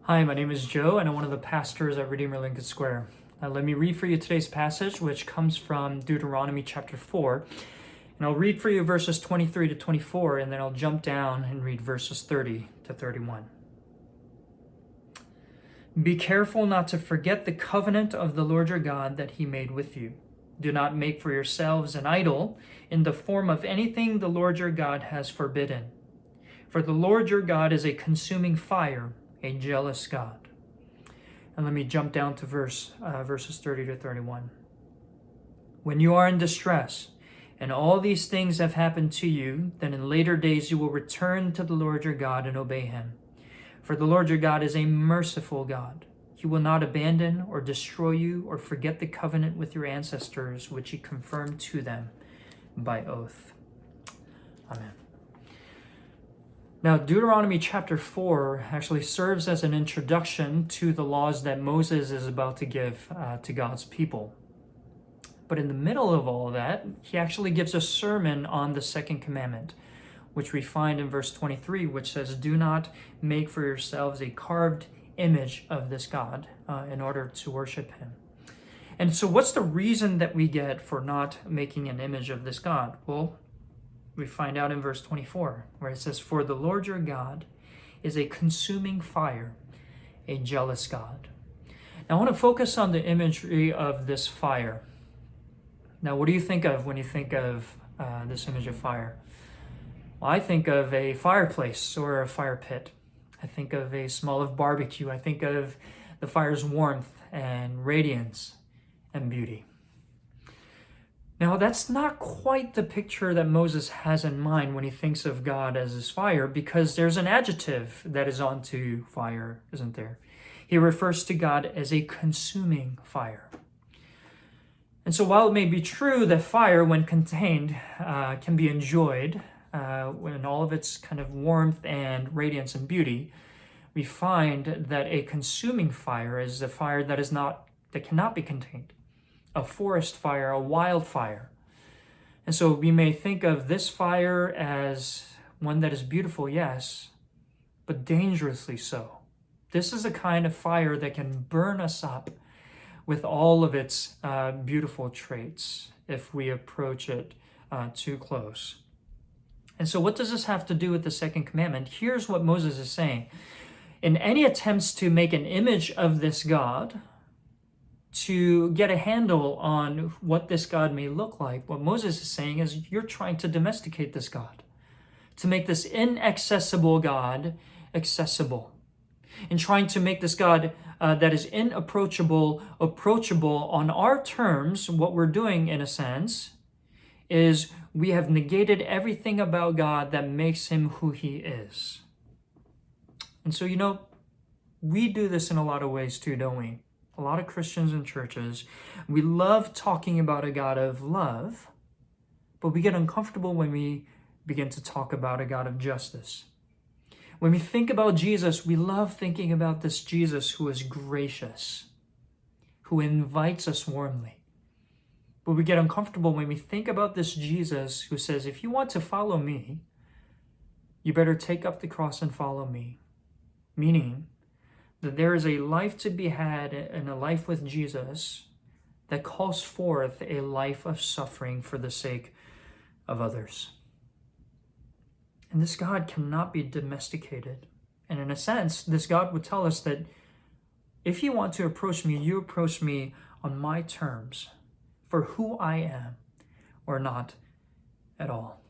Hi, my name is Joe, and I'm one of the pastors at Redeemer Lincoln Square. Let me read for you today's passage, which comes from Deuteronomy chapter 4. And I'll read for you verses 23 to 24, and then I'll jump down and read verses 30 to 31. Be careful not to forget the covenant of the Lord your God that he made with you. Do not make for yourselves an idol in the form of anything the Lord your God has forbidden. For the Lord your God is a consuming fire, a jealous God. And let me jump down to verses 30 to 31. When you are in distress, and all these things have happened to you, then in later days you will return to the Lord your God and obey him. For the Lord your God is a merciful God. He will not abandon or destroy you or forget the covenant with your ancestors, which he confirmed to them by oath. Amen. Now, Deuteronomy chapter 4 actually serves as an introduction to the laws that Moses is about to give to God's people. But in the middle of all of that, he actually gives a sermon on the second commandment, which we find in verse 23, which says, "Do not make for yourselves a carved image of this God in order to worship him." And so what's the reason that we get for not making an image of this God? Well, we find out in verse 24, where it says, "For the Lord your God is a consuming fire, a jealous God." Now, I want to focus on the imagery of this fire. Now, what do you think of when you think of this image of fire? Well, I think of a fireplace or a fire pit. I think of a smell of barbecue. I think of the fire's warmth and radiance and beauty. Now, that's not quite the picture that Moses has in mind when he thinks of God as his fire, because there's an adjective that is onto fire, isn't there? He refers to God as a consuming fire. And so while it may be true that fire, when contained, can be enjoyed in all of its kind of warmth and radiance and beauty, we find that a consuming fire is a fire that cannot be contained. A forest fire, a wildfire. And so we may think of this fire as one that is beautiful, yes, but dangerously so. This is a kind of fire that can burn us up with all of its beautiful traits if we approach it too close. And so what does this have to do with the second commandment? Here's what Moses is saying. In any attempts to make an image of this God, to get a handle on what this God may look like, what Moses is saying is you're trying to domesticate this God, to make this inaccessible God accessible, and trying to make this God that is inapproachable approachable on our terms. What we're doing, in a sense, is we have negated everything about God that makes him who he is. And so, we do this in a lot of ways too, don't we? A lot of Christians and churches, we love talking about a God of love, but we get uncomfortable when we begin to talk about a God of justice. When we think about Jesus, we love thinking about this Jesus who is gracious, who invites us warmly. But we get uncomfortable when we think about this Jesus who says, if you want to follow me, you better take up the cross and follow me. Meaning that there is a life to be had and a life with Jesus that calls forth a life of suffering for the sake of others. And this God cannot be domesticated. And in a sense, this God would tell us that if you want to approach me, you approach me on my terms, for who I am, or not at all.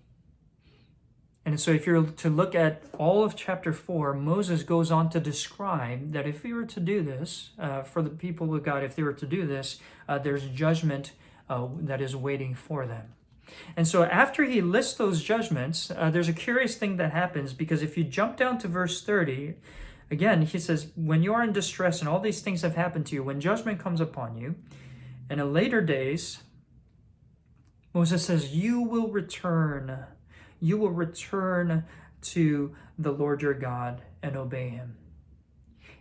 And so if you're to look at all of chapter 4, Moses goes on to describe that if we were to do this, for the people of God, if they were to do this, there's judgment that is waiting for them. And so after he lists those judgments, there's a curious thing that happens, because if you jump down to verse 30, again, he says, when you are in distress and all these things have happened to you, when judgment comes upon you, and in later days, Moses says, you will return to the Lord your God and obey him.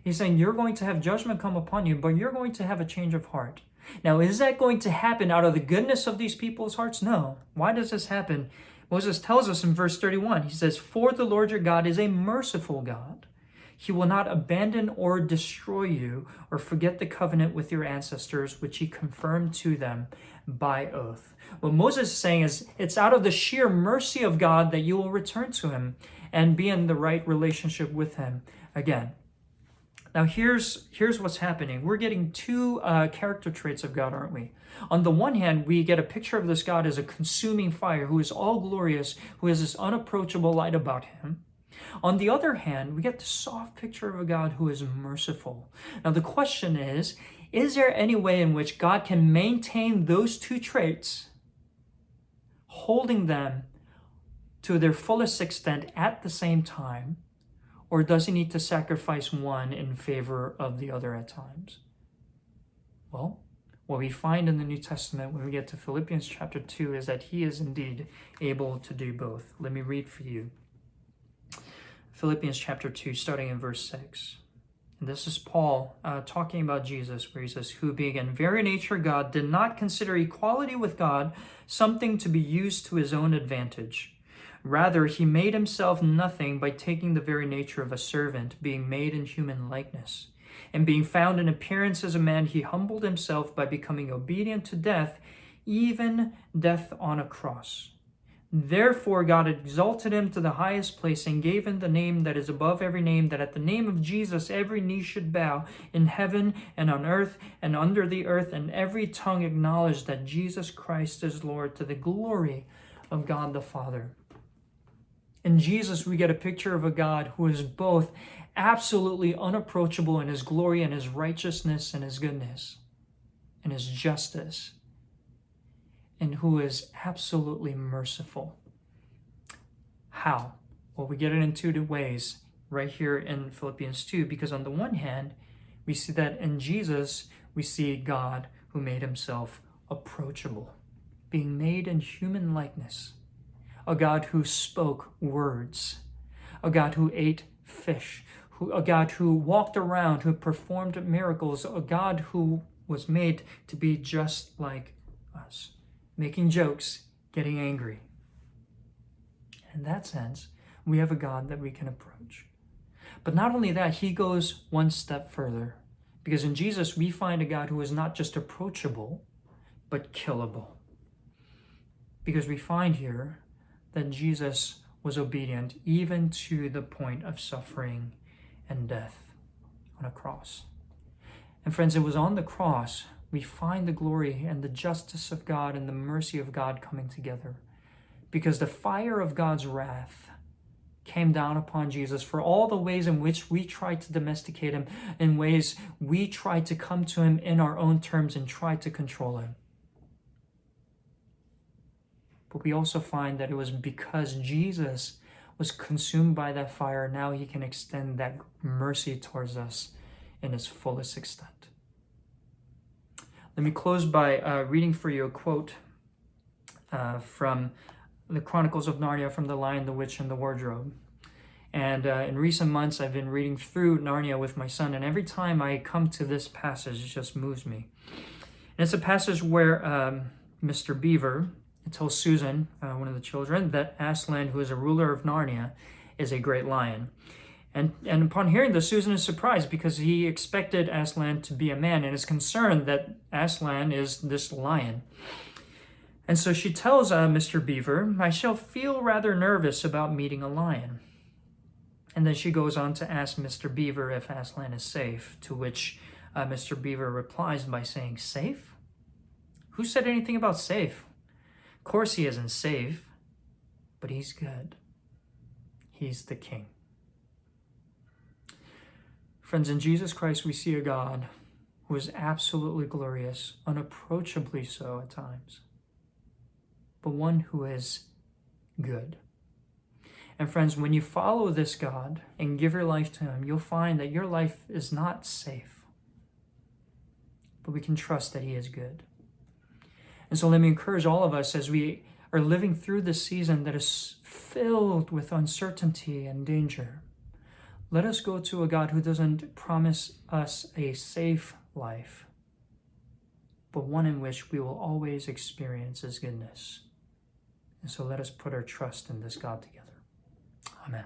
He's saying you're going to have judgment come upon you, but you're going to have a change of heart. Now, is that going to happen out of the goodness of these people's hearts? No. Why does this happen? Moses tells us in verse 31, he says, "For the Lord your God is a merciful God. He will not abandon or destroy you or forget the covenant with your ancestors, which he confirmed to them by oath. What Moses is saying is it's out of the sheer mercy of God that you will return to him and be in the right relationship with him again. Now here's what's happening. We're getting two character traits of God, aren't we? On the one hand, we get a picture of this God as a consuming fire who is all glorious, who has this unapproachable light about him. On the other hand, we get the soft picture of a God who is merciful. Now the question is there any way in which God can maintain those two traits, holding them to their fullest extent at the same time? Or does he need to sacrifice one in favor of the other at times? Well, what we find in the New Testament when we get to Philippians chapter 2 is that he is indeed able to do both. Let me read for you. Philippians chapter 2, starting in verse 6. And this is Paul talking about Jesus, where he says, who being in very nature God, did not consider equality with God something to be used to his own advantage. Rather, he made himself nothing by taking the very nature of a servant, being made in human likeness. And being found in appearance as a man, he humbled himself by becoming obedient to death, even death on a cross. Therefore God exalted him to the highest place and gave him the name that is above every name, that at the name of Jesus every knee should bow, in heaven and on earth and under the earth, and every tongue acknowledge that Jesus Christ is Lord, to the glory of God the Father. In Jesus, we get a picture of a God who is both absolutely unapproachable in his glory and his righteousness and his goodness and his justice, and who is absolutely merciful. How? Well, we get it in two ways right here in Philippians 2, because on the one hand, we see that in Jesus, we see God who made himself approachable, being made in human likeness. A God who spoke words, a God who ate fish, a God who walked around, who performed miracles, a God who was made to be just like us, making jokes, getting angry. In that sense, we have a God that we can approach. But not only that, he goes one step further, because in Jesus we find a God who is not just approachable, but killable. Because we find here that Jesus was obedient even to the point of suffering and death on a cross. And friends, it was on the cross we find the glory and the justice of God and the mercy of God coming together, because the fire of God's wrath came down upon Jesus for all the ways in which we tried to domesticate him, in ways we tried to come to him in our own terms and try to control him. But we also find that it was because Jesus was consumed by that fire, now he can extend that mercy towards us in its fullest extent. Let me close by reading for you a quote from the Chronicles of Narnia, from The Lion, the Witch, and the Wardrobe. And in recent months, I've been reading through Narnia with my son, and every time I come to this passage, it just moves me. And it's a passage where Mr. Beaver tells Susan, one of the children, that Aslan, who is a ruler of Narnia, is a great lion. And upon hearing this, Susan is surprised because he expected Aslan to be a man and is concerned that Aslan is this lion. And so she tells Mr. Beaver, I shall feel rather nervous about meeting a lion. And then she goes on to ask Mr. Beaver if Aslan is safe, to which Mr. Beaver replies by saying, safe? Who said anything about safe? Of course he isn't safe, but he's good. He's the king. Friends, in Jesus Christ, we see a God who is absolutely glorious, unapproachably so at times, but one who is good. And friends, when you follow this God and give your life to him, you'll find that your life is not safe, but we can trust that he is good. And so let me encourage all of us as we are living through this season that is filled with uncertainty and danger. Let us go to a God who doesn't promise us a safe life, but one in which we will always experience his goodness. And so let us put our trust in this God together. Amen.